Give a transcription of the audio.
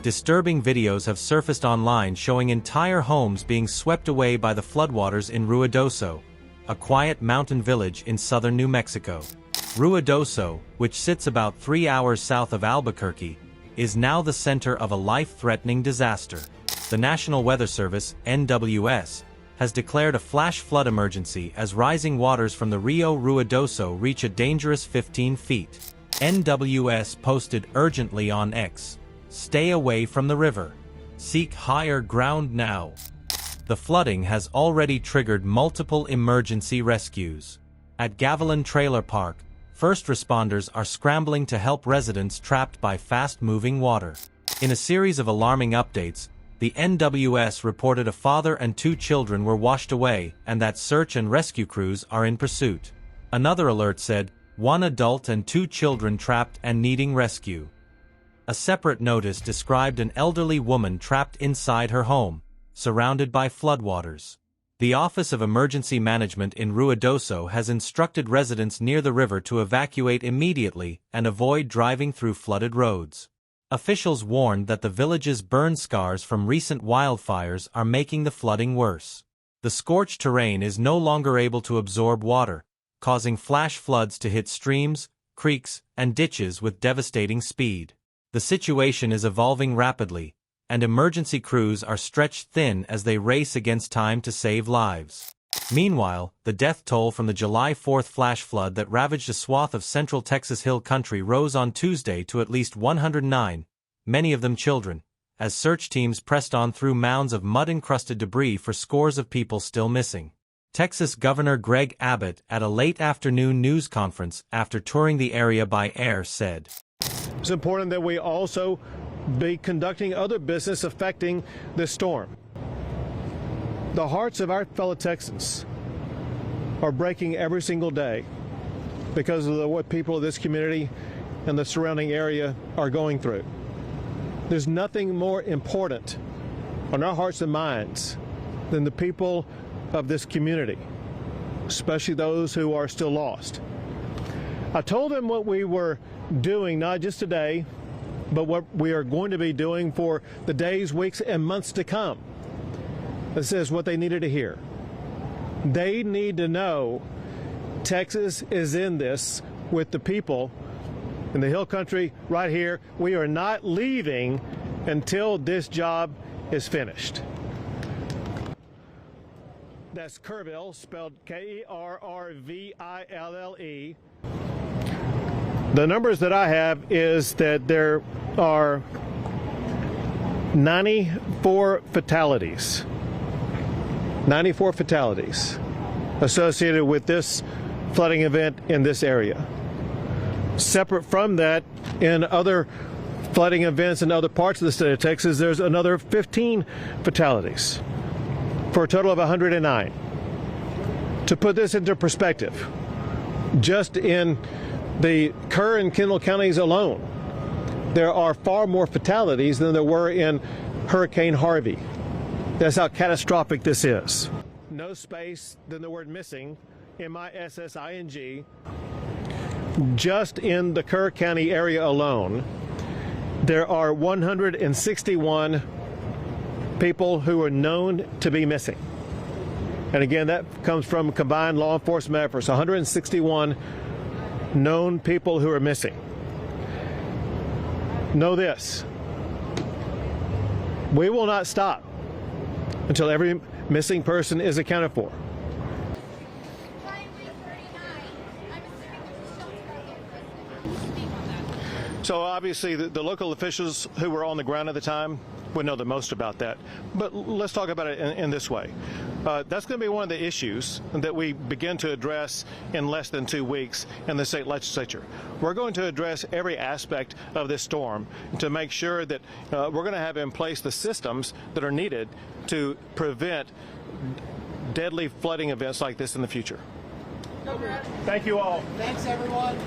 disturbing videos have surfaced online showing entire homes being swept away by the floodwaters in Ruidoso, a quiet mountain village in southern New Mexico. Ruidoso, which sits about 3 hours south of Albuquerque, is now the center of a life-threatening disaster. The National Weather Service, NWS, has declared a flash flood emergency as rising waters from the Rio Ruidoso reach a dangerous 15 feet. NWS posted urgently on X, "Stay away from the river. Seek higher ground now." The flooding has already triggered multiple emergency rescues. At Gavilan Trailer Park, first responders are scrambling to help residents trapped by fast-moving water. In a series of alarming updates, the NWS reported a father and 2 children were washed away and that search and rescue crews are in pursuit. Another alert said, 1 adult and 2 children trapped and needing rescue. A separate notice described an elderly woman trapped inside her home, surrounded by floodwaters. The Office of Emergency Management in Ruidoso has instructed residents near the river to evacuate immediately and avoid driving through flooded roads. Officials warned that the village's burn scars from recent wildfires are making the flooding worse. The scorched terrain is no longer able to absorb water, causing flash floods to hit streams, creeks, and ditches with devastating speed. The situation is evolving rapidly, and emergency crews are stretched thin as they race against time to save lives. Meanwhile, the death toll from the July 4th flash flood that ravaged a swath of central Texas Hill Country rose on Tuesday to at least 109, many of them children, as search teams pressed on through mounds of mud-encrusted debris for scores of people still missing. Texas Governor Greg Abbott, at a late afternoon news conference after touring the area by air, said, "It's important that we also be conducting other business affecting this storm. The hearts of our fellow Texans are breaking every single day because of what people of this community and the surrounding area are going through. There's nothing more important on our hearts and minds than the people of this community, especially those who are still lost." I told them what we were doing, not just today, but what we are going to be doing for the days, weeks, and months to come. This is what they needed to hear. They need to know Texas is in this with the people in the Hill Country right here. We are not leaving until this job is finished. That's Kerrville, spelled Kerrville. The numbers that I have is that there are 94 fatalities. 94 fatalities associated with this flooding event in this area. Separate from that, in other flooding events in other parts of the state of Texas, there's another 15 fatalities for a total of 109. To put this into perspective, just in the Kerr and Kendall counties alone, there are far more fatalities than there were in Hurricane Harvey. That's how catastrophic this is. No space than the word missing, MISSING. Just in the Kerr County area alone, there are 161 people who are known to be missing. And again, that comes from combined law enforcement efforts, 161 known people who are missing. Know this: we will not stop until every missing person is accounted for. So obviously the local officials who were on the ground at the time would know the most about that. But let's talk about it in this way. That's going to be one of the issues that we begin to address in less than 2 weeks in the state legislature. We're going to address every aspect of this storm to make sure that we're going to have in place the systems that are needed to prevent deadly flooding events like this in the future. Thank you all. Thanks, everyone.